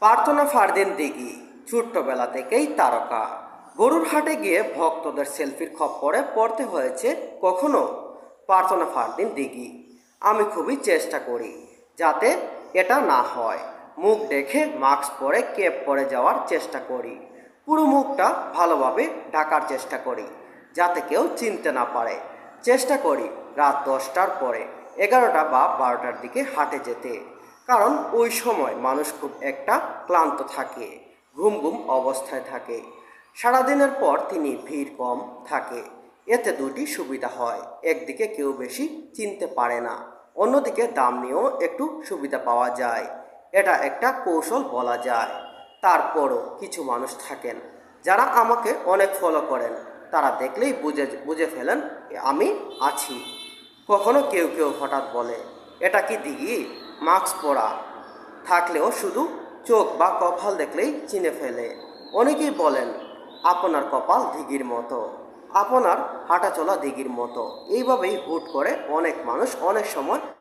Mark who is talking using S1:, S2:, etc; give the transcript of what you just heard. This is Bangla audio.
S1: প্রার্থনা ফারদিন দিঘি ছোট্টবেলা থেকেই তারকা। গরুর হাটে গিয়ে ভক্তদের সেলফির খপ্পরে পড়তে হয়েছে কখনো প্রার্থনা ফারদিন দিঘি। আমি খুবই চেষ্টা করি যাতে এটা না হয়। মুখ দেখে মাস্ক পরে ক্যাপ পরে যাওয়ার চেষ্টা করি। পুরো মুখটা ভালোভাবে ঢাকার চেষ্টা করি যাতে কেউ চিনতে না পারে। চেষ্টা করি রাত 10টার পরে 11টা বা 12টার দিকে হাটে যেতে, কারণ ওই সময় মানুষ খুব একটা ক্লান্ত থাকে, ঘুম ঘুম অবস্থায় থাকে। সারাদিনের পর তিনি ভিড় কম থাকে। এতে দুটি সুবিধা হয়, একদিকে কেউ বেশি চিনতে পারে না, অন্যদিকে দাম নিয়েও একটু সুবিধা পাওয়া যায়। এটা একটা কৌশল বলা যায়। তারপরও কিছু মানুষ থাকেন যারা আমাকে অনেক ফলো করেন, তারা দেখলেই বুঝে ফেলেন আমি আছি। কখনো কেউ কেউ হঠাৎ বলে, এটা কি দিঘি? মাস্ক পরা থাকলেও শুধু চোখ বা কপাল দেখলেই চিনে ফেলে। অনেকেই বলেন আপনার কপাল দিঘির মতো, আপনার হাঁটাচলা দিঘির মতো। এইভাবেই হুট করে অনেক মানুষ অনেক সময়